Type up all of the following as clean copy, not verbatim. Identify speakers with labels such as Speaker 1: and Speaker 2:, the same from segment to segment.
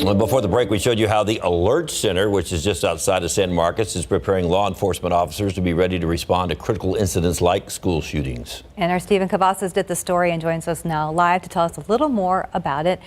Speaker 1: Well, before the break, we showed you how the Alert Center, which is just outside of San Marcos, is preparing law enforcement officers to be ready to respond to critical incidents like school shootings.
Speaker 2: And our Stephen Cavazos did the story and joins us now live to tell us a little more about it.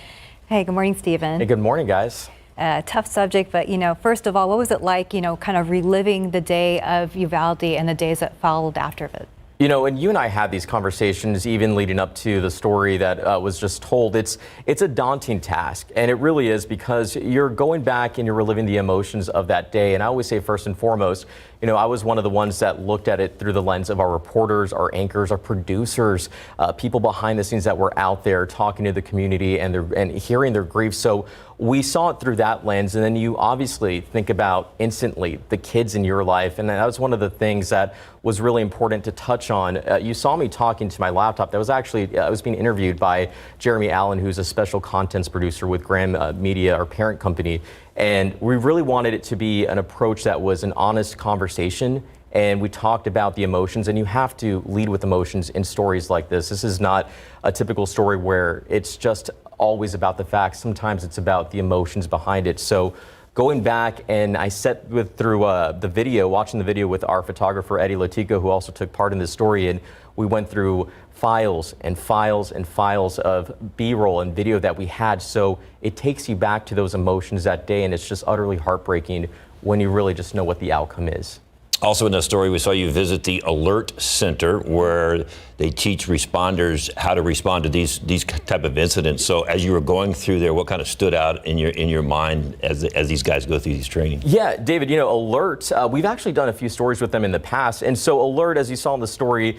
Speaker 2: Hey, good morning, Stephen.
Speaker 3: Hey, good morning, guys.
Speaker 2: Tough subject, but, first of all, what was it like, kind of reliving the day of Uvalde and the days that followed after it?
Speaker 3: And you and I had these conversations even leading up to the story that was just told. It's a daunting task, and it really is, because you're going back and you're reliving the emotions of that day. And I always say, first and foremost, I was one of the ones that looked at it through the lens of our reporters, our anchors, our producers, people behind the scenes that were out there talking to the community and hearing their grief. So we saw it through that lens, and then you obviously think about instantly the kids in your life, and that was one of the things that was really important to touch on. You saw me talking to my laptop. That was actually, I was being interviewed by Jeremy Allen, who's a special contents producer with Graham Media, our parent company, and we really wanted it to be an approach that was an honest conversation. And we talked about the emotions, and you have to lead with emotions in stories like this. This is not a typical story where it's just always about the facts. Sometimes it's about the emotions behind it. So going back, and I sat through watching the video with our photographer, Eddie Latico, who also took part in this story. And we went through files and files and files of B-roll and video that we had. So it takes you back to those emotions that day. And it's just utterly heartbreaking when you really just know what the outcome is.
Speaker 1: Also in the story, we saw you visit the Alert Center, where they teach responders how to respond to these type of incidents. So as you were going through there, what kind of stood out in your mind as these guys go through these trainings?
Speaker 3: Yeah, David, Alert, we've actually done a few stories with them in the past. And so Alert, as you saw in the story,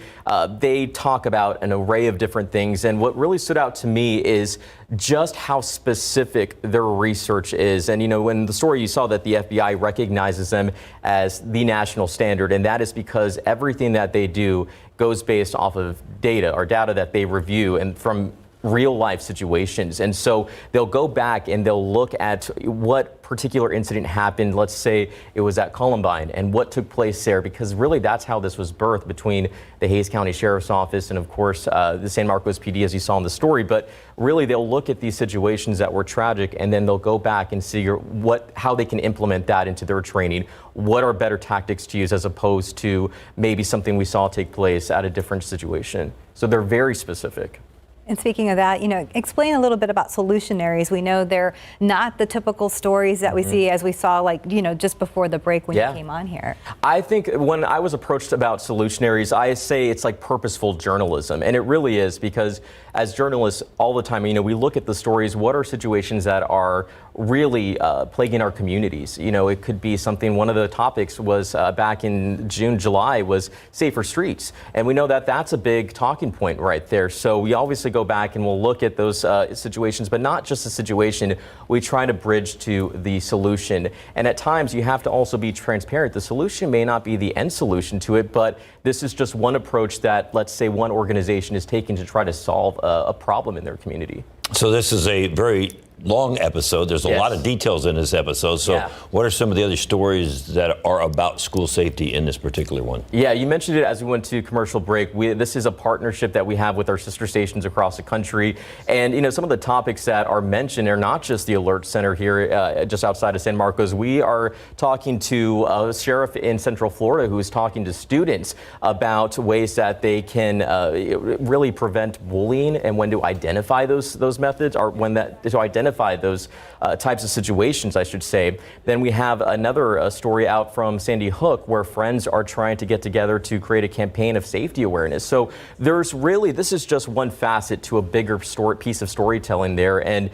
Speaker 3: they talk about an array of different things. And what really stood out to me is just how specific their research is. And, in the story, you saw that the FBI recognizes them as the national standard. And that is because everything that they do goes based off of data that they review and from real life situations. And so they'll go back and they'll look at what particular incident happened. Let's say it was at Columbine, and what took place there, because really that's how this was birthed between the Hays County Sheriff's Office and, of course, the San Marcos PD, as you saw in the story. But really they'll look at these situations that were tragic, and then they'll go back and see how they can implement that into their training. What are better tactics to use as opposed to maybe something we saw take place at a different situation. So they're very specific.
Speaker 2: And speaking of that, explain a little bit about solutionaries. We know they're not the typical stories that we see, as we saw, just before the break when you came on here.
Speaker 3: I think when I was approached about solutionaries, I say it's like purposeful journalism. And it really is, because as journalists all the time, we look at the stories. What are situations that are really plaguing our communities? It could be something, one of the topics was back in June, July, was safer streets. And we know that that's a big talking point right there. So we obviously go back and we'll look at those situations, but not just the situation. We try to bridge to the solution. And at times you have to also be transparent. The solution may not be the end solution to it, but this is just one approach that, let's say, one organization is taking to try to solve a problem in their community.
Speaker 1: So this is a very long episode. There's a lot of details in this episode. So what are some of the other stories that are about school safety in this particular one? Yeah,
Speaker 3: you mentioned it as we went to commercial break. This is a partnership that we have with our sister stations across the country. And, some of the topics that are mentioned are not just the Alert Center here just outside of San Marcos. We are talking to a sheriff in Central Florida who is talking to students about ways that they can really prevent bullying and when to identify those methods, or to identify those types of situations, I should say. Then we have another story out from Sandy Hook, where friends are trying to get together to create a campaign of safety awareness. So this is just one facet to a bigger piece of storytelling there. And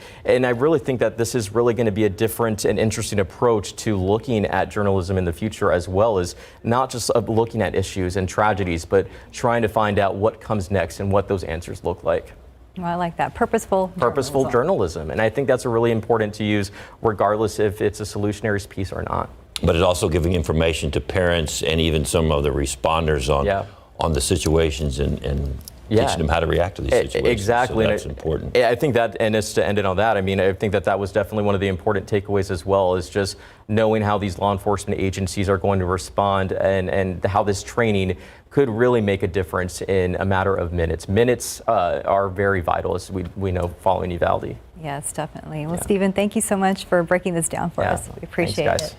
Speaker 3: I really think that this is really going to be a different and interesting approach to looking at journalism in the future, as well as not just looking at issues and tragedies, but trying to find out what comes next and what those answers look like.
Speaker 2: Well, I like that. Purposeful
Speaker 3: journalism. And I think that's really important to use, regardless if it's a solutionary piece or not.
Speaker 1: But it's also giving information to parents and even some of the responders on the situations and teaching them how to react to these situations.
Speaker 3: Exactly.
Speaker 1: So that's important.
Speaker 3: I think that, and it's to end it on that, I think that was definitely one of the important takeaways as well, is just knowing how these law enforcement agencies are going to respond and how this training could really make a difference in a matter of minutes. Minutes are very vital, as we know, following Uvalde.
Speaker 2: Yes, definitely. Well, Stephen, thank you so much for breaking this down for us. We appreciate
Speaker 3: Thanks, guys.
Speaker 2: it.